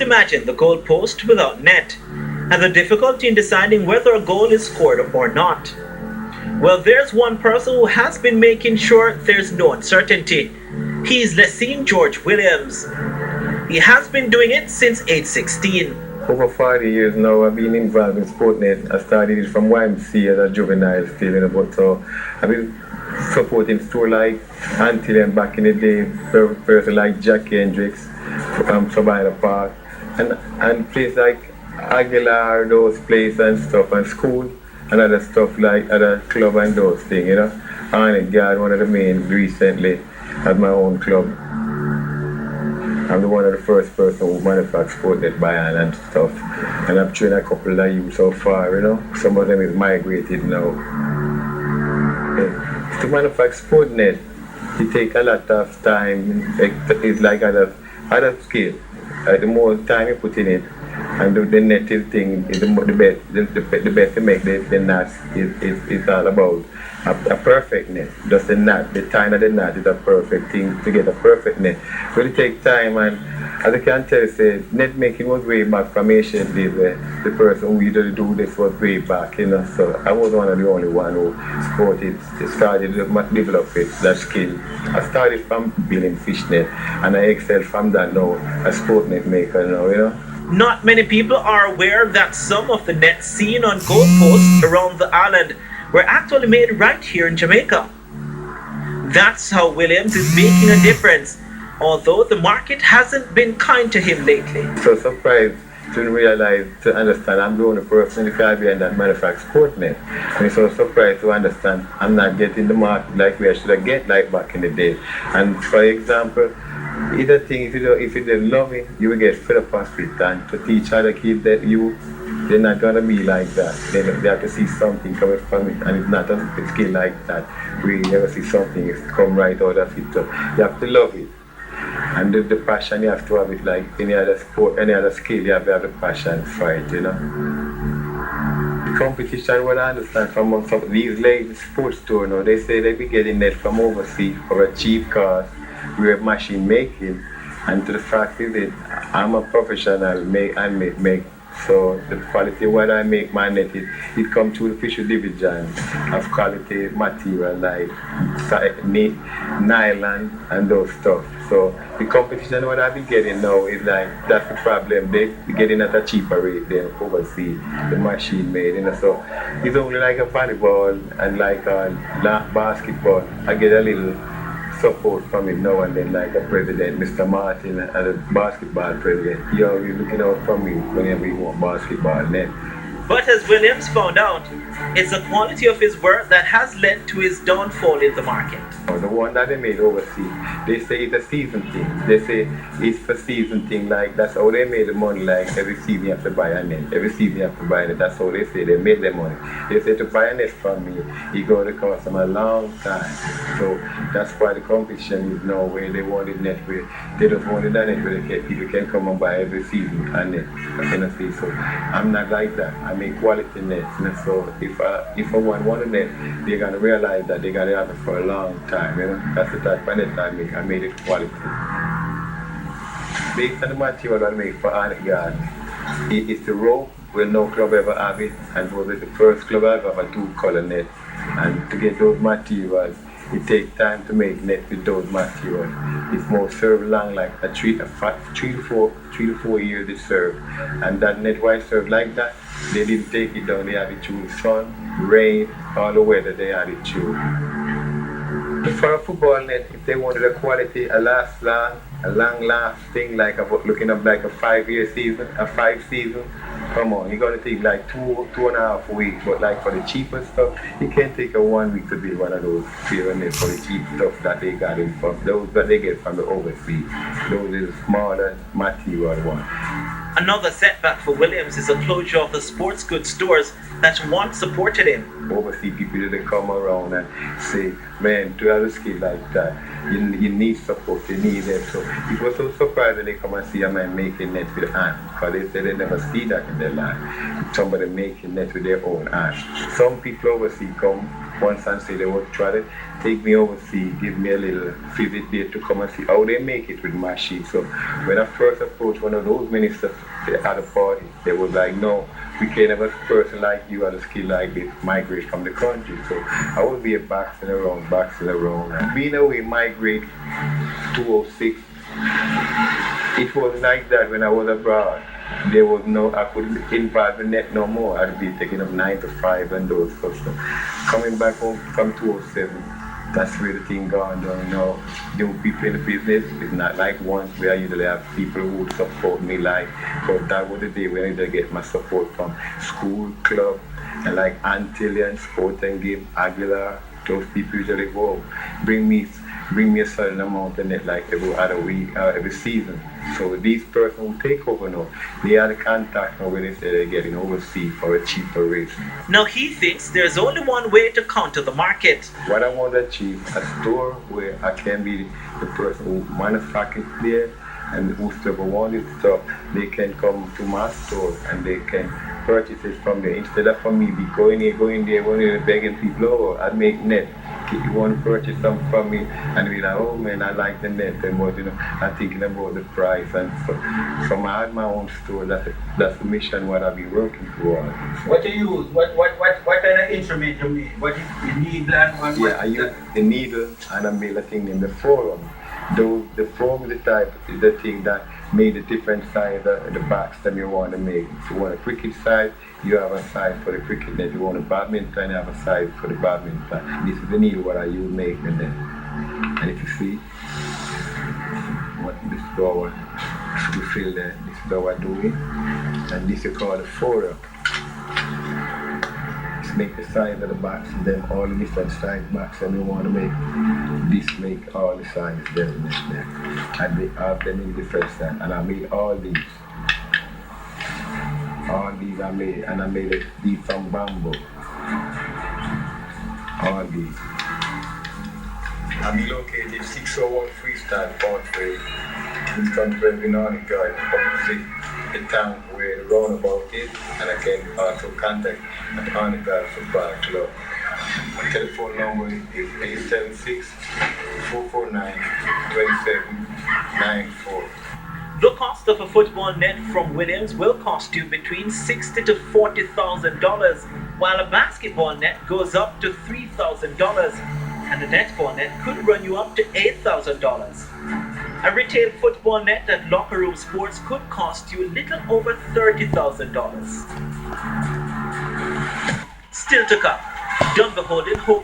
imagine the goalpost without net, and the difficulty in deciding whether a goal is scored or not. Well, there's one person who has been making sure there's no uncertainty. He's Lessine George Williams. He has been doing it since age 16. Over 40 years now, I've been involved in Sportnet. I started it from YMC as a juvenile still, but so I've been supporting store like Antillean back in the day, person like Jackie Hendricks from Sabina Park, and places like Aguilar, those places and stuff, and school, and other stuff like other club and those things, you know. Arnett Guard, one of the main recently, at my own club. I'm the one of the first person who manufactured Sportnet by hand and stuff. And I've trained a couple of youth so far, you know. Some of them is migrated now. To manufacture Sportnet, it takes a lot of time. It's like other skill. The more time you put in it, and the netted thing is the best to make the knot is all about a perfect net. Just the knot, the time of the knot is a perfect thing to get a perfect net. But it takes time, and as I can tell you, net making was way back from ancient days. The person who usually do this was way back, you know. So I was one of the only one who started to develop it, that skill. I started from building fishnet, and I excelled from that now, a sport net maker now, you know. Not many people are aware that some of the nets seen on goalposts around the island were actually made right here in Jamaica. That's how Williams is making a difference, although the market hasn't been kind to him lately. So surprised to realize, to understand I'm the only person in the Caribbean that manufactures Sportnet. And so surprised to understand I'm not getting the market like we should have get like back in the day. And for example, either thing, if you don't love it, you will get fed up with it. And to teach other kids that they're not gonna be like that. They have to see something coming from it, and it's not a skill like that. We never see something come right out of it. So you have to love it. And the passion, you have to have it like any other sport, any other skill, you have to have the passion for it, you know. The competition, what I understand from some of these ladies sports store now, they say they be getting that from overseas for a cheap cost. We're machine making, and to the fact is that I'm a professional make. So the quality what I make my net it comes through the fishery division of quality material like nylon and those stuff. So the competition what I be getting now is like that's the problem. They be getting at a cheaper rate than overseas the machine made, you know. So it's only like a volleyball and like a basketball. I get a little support from him now and then, like the president, Mr. Martin, and the basketball president. He always looking out for me whenever he want basketball net. But as Williams found out, it's the quality of his work that has led to his downfall in the market. The one that they made overseas, they say it's a season thing. They say it's for season thing, like that's how they made the money, like every season you have to buy a net. Every season you have to buy a net. That's how they say they made their money. They say to buy a net from me, it going to cost them a long time. So that's why the competition is now where they wanted net where they just wanted a net where people can come and buy every season a net. You so I'm not like that. I make quality nets. And so if I want one net, they're gonna realize that they gotta have it for a long time, you know. That's the type of net I make. I made it quality. Based on the material I make for Arnett Guard, it's the rope. Well, no club ever have it, and it was the first club I ever have a two-color net. And to get those materials, it takes time to make net with those materials. It's more serve long, like a 3 to 4 years it serve. And that net why serve like that, they didn't take it down, they had it through the sun, rain, all the weather they had it through. For a football net, if they wanted a quality, a long lasting, like looking up like a 5-year season, a 5 season, come on, you're gonna take like 2.5 weeks, but like for the cheaper stuff, you can take a 1 week to build one of those pyramids for the cheap stuff that they got in from those that they get from the overseas. Those is the smaller material one. Another setback for Williams is the closure of the sports goods stores that once supported him. Overseas people that come around and say, man, to have a skill like that, you need support, you need it. So it was so surprising when they come and see a man making net with hand, because they say they never see that in their life. Somebody making net with their own hand. Some people overseas come once and say they would try to take me overseas, give me a little visit there to come and see how they make it with machine. So when I first approached one of those ministers at a party, they was like, no, we can't have a person like you and a skill like this migrate from the country. So I would be boxing around. And being away, migrate 206. It was like that when I was abroad. There was I couldn't involve the net no more. I'd be taking up 9 to 5 and those stuff. So coming back home from 207, that's where the thing gone down now. Young people in the business, it's not like once where I usually have people who would support me like, but that was the day when I usually get my support from school, club, and like Antillian, Sport and Game, Aguilar, those people usually go, bring me a certain amount of net like every other week, every season. So these persons who take over now, they are the contact now when they say they're getting overseas for a cheaper rate. Now he thinks there's only one way to counter the market. What I want to achieve, a store where I can be the person who manufactures there, and whoever wants this stuff, they can come to my store and they can purchase it from there. Instead of for me be going there, when they're begging people, oh, I make net. You want to purchase something from me and be like, oh man, I like the net, and but I'm thinking about the price and so I had my own store. That's the mission what I've been working towards. What you use? What kind of instrument you make? What you needle and Yeah, I use the needle and I made a thing in the forum. Though the forum is the thing that made the different size of the box that you want to make. If you want a cricket size, you have a size for the cricket net. If you want a badminton, you have a size for the badminton. This is the needle what I use making them. And if you see what this flower we feel that this is how I do it. And this is called the forum. Make the size of the box and then all the different size box and we want to make this make all the sizes there and they have them in different size and I made all these I made and I made these from bamboo, all these. I'm located 601 Freestyle Parkway in front of Vinoni Garden, opposite the town where the roundabout is, and I can also contact at Arnigal Football Club. My telephone number is 876-449-2794. The cost of a football net from Williams will cost you between $60,000 to $40,000, while a basketball net goes up to $3,000, and a netball net could run you up to $8,000. A retail football net at Locker Room Sports could cost you a little over $30,000. Still to come, John Beholden